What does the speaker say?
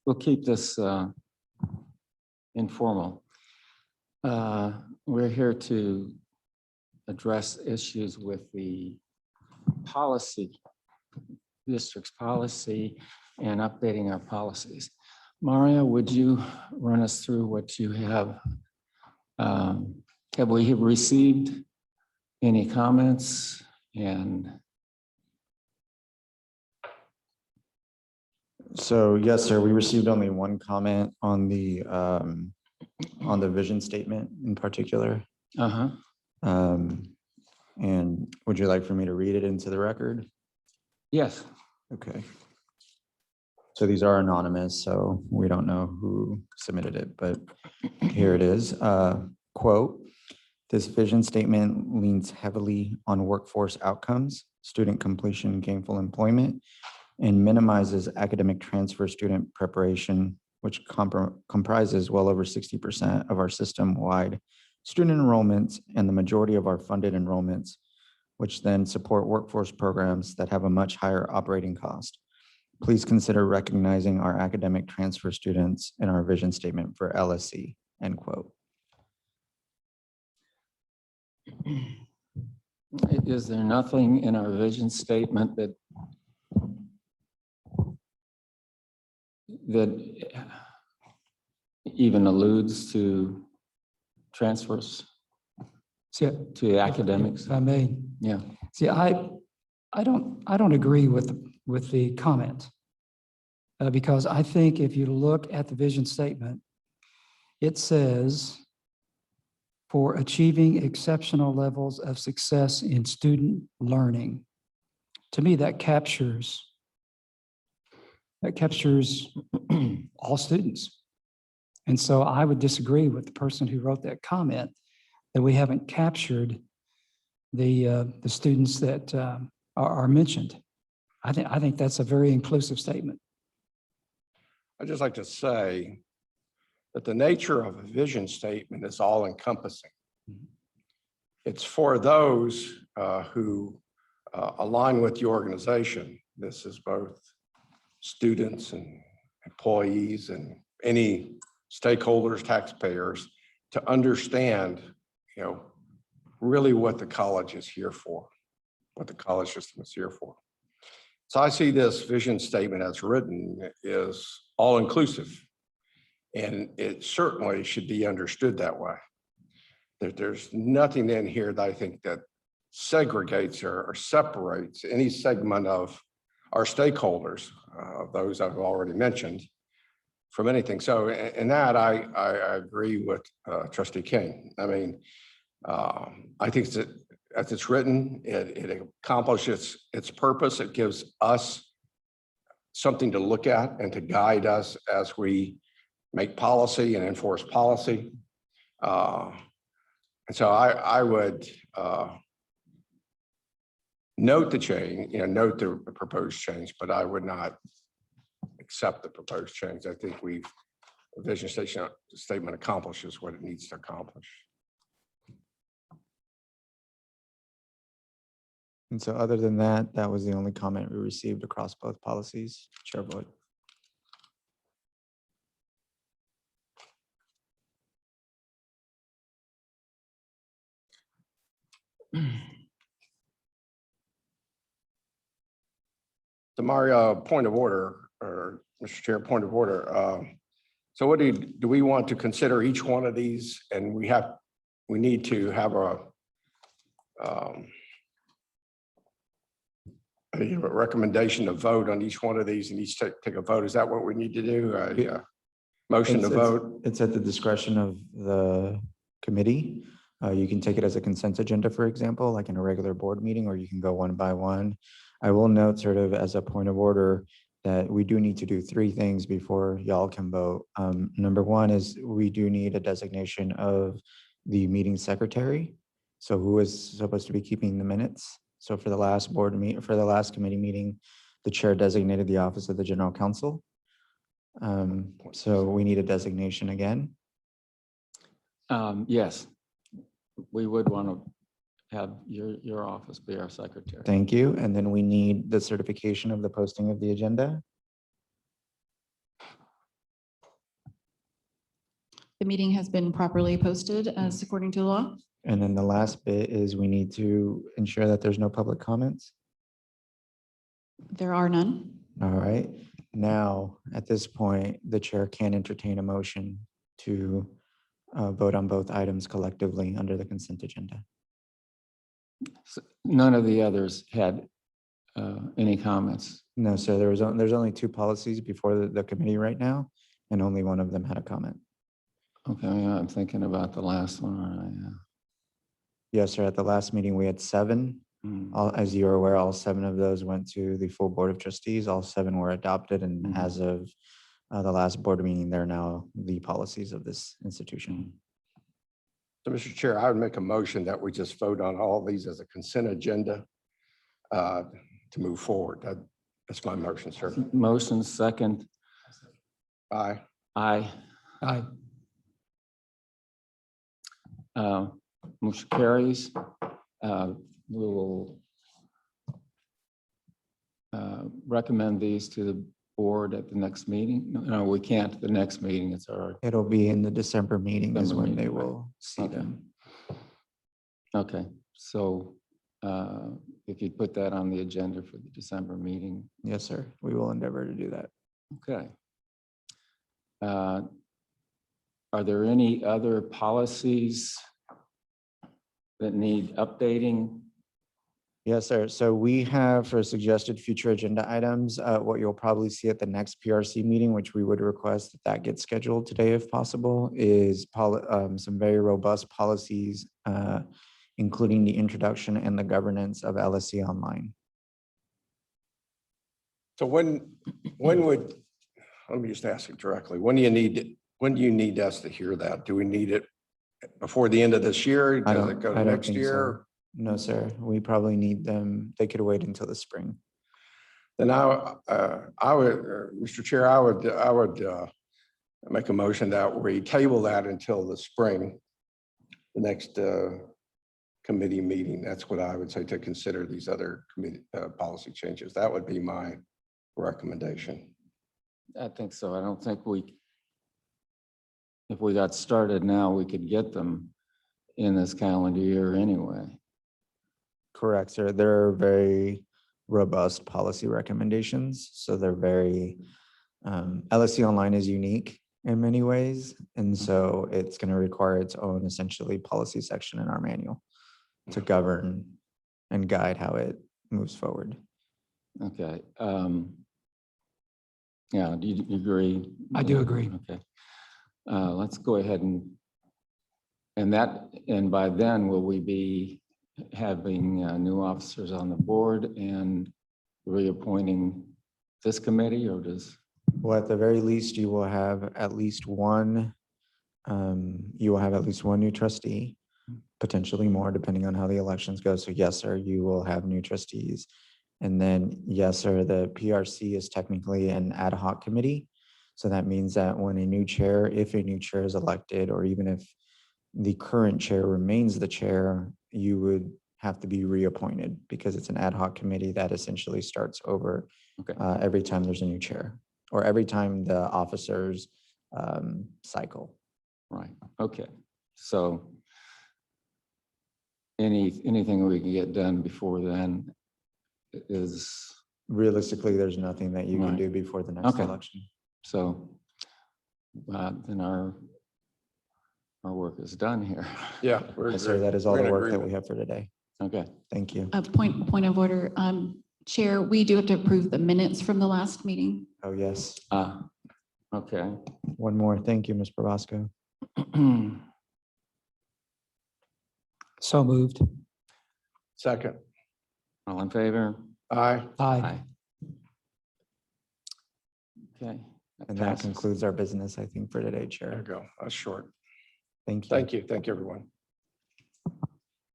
we'll keep this informal. We're here to address issues with the policy, district's policy, and updating our policies. Mario, would you run us through what you have? Have we received any comments? And so, yes, sir, we received only one comment on the vision statement in particular. And would you like for me to read it into the record? yes. Okay. So these are anonymous, so we don't know who submitted it, but here it is. Quote, this vision statement leans heavily on workforce outcomes, student completion, gainful employment, and minimizes academic transfer student preparation, which comprises well over 60% of our system-wide student enrollments and the majority of our funded enrollments, which then support workforce programs that have a much higher operating cost. Please consider recognizing our academic transfer students in our vision statement for LSC, end quote. Is there nothing in our vision statement that even alludes to transfers to academics? If I may. Yeah. See, I don't agree with the comment because I think if you look at the vision statement, it says for achieving exceptional levels of success in student learning. To me, that captures all students. And so I would disagree with the person who wrote that comment that we haven't captured the students that are mentioned. I think that's a very inclusive statement. I'd just like to say that the nature of a vision statement is all encompassing. It's for those who align with the organization. This is both students and employees and any stakeholders, taxpayers, to understand, really what the college is here for, what the college system is here for. So I see this vision statement as written is all inclusive, and it certainly should be understood that way. There's nothing in here that I think that segregates or separates any segment of our stakeholders, those I've already mentioned, from anything. So in that, I agree with Trustee King. I mean, I think that as it's written, it accomplishes its purpose. It gives us something to look at and to guide us as we make policy and enforce policy. And so I would note the change, note the proposed change, but I would not accept the proposed change. I think the vision statement accomplishes what it needs to accomplish. And so other than that, that was the only comment we received across both policies. Chair Boyd. So Mario, point of order, or Mr. Chair, point of order. So what do we want to consider each one of these? And we need to have a recommendation to vote on each one of these and each take a vote. Is that what we need to do? Yeah. Motion to vote. It's at the discretion of the committee. You can take it as a consent agenda, for example, like in a regular board meeting, or you can go one by one. I will note, sort of as a point of order, that we do need to do three things before y'all can vote. Number one is we do need a designation of the meeting secretary. So who is supposed to be keeping the minutes? So for the last committee meeting, the chair designated the office of the general counsel. So we need a designation again. Yes, we would want to have your office be our secretary. Thank you. And then we need the certification of the posting of the agenda. The meeting has been properly posted as according to law. And then the last bit is we need to ensure that there's no public comments. There are none. All right. Now, at this point, the chair can entertain a motion to vote on both items collectively under the consent agenda. None of the others had any comments. No, sir, there's only two policies before the committee right now, and only one of them had a comment. Okay, I'm thinking about the last one. Yes, sir, at the last meeting, we had 7. As you are aware, all 7 of those went to the full Board of Trustees. All 7 were adopted, and Mhm. as of the last board meeting, they're now the policies of this institution. So, Mr. Chair, I would make a motion that we just vote on all these as a consent agenda to move forward. That's my motion, sir. Motion second. Aye. Aye. Aye. Motion carries. We will recommend these to the board at the next meeting. No, we can't. The next meeting, it's our, It'll be in the December meeting is December when they meeting, right. will see Okay. them. okay. So if you put that on the agenda for the December meeting, Yes, sir, we will endeavor to do that. okay. Are there any other policies that need updating? Yes, sir. So we have for suggested future agenda items, what you'll probably see at the next PRC meeting, which we would request that gets scheduled today if possible, is some very robust policies, including the introduction and the governance of LSC Online. So when would, let me just ask you directly, when do you need us to hear that? Do we need it before the end of this year? Does it go I to don't next think so. year? No, sir. We probably need them. They could wait until the spring. Then I would, Mr. Chair, I would make a motion that we table that until the spring, the next committee meeting. That's what I would say, to consider these other committee policy changes. That would be my recommendation. I think so. I don't think if we got started now, we could get them in this calendar year anyway. Correct, sir. They're very robust policy recommendations. So they're very, LSC Online is unique in many ways. And so it's going to require its own essentially policy section in our manual to govern and guide how it moves forward. Okay. Yeah, do you agree? I do agree. Okay. Let's go ahead and by then, will we be having new officers on the board and reappointing this committee, or does? Well, at the very least, you will have at least one, new trustee, potentially more, depending on how the elections go. So yes, sir, you will have new trustees. And then, yes, sir, the PRC is technically an ad hoc committee. So that means that when if a new chair is elected, or even if the current chair remains the chair, you would have to be reappointed because it's an ad hoc committee that essentially starts over Okay. every time there's a new chair or every time the officers cycle. Right. Okay. So anything we can get done before then is, Realistically, there's nothing that you can Right. do before the next Okay. election. so then our work is done here. Yeah. we're Yes, sir, agree- that is all we're the in work that agreement. we have for today. Okay. Thank you. A point of order, Chair, we do have to approve the minutes from the last meeting. Oh, yes. Okay. One more. Thank you, Ms. Probasco. So moved. Second. All in favor? Aye. Aye. Okay. And that passes. concludes our business, I think, for today, There you Chair. go. That's short. Thank you. Thank you. Thank you, everyone.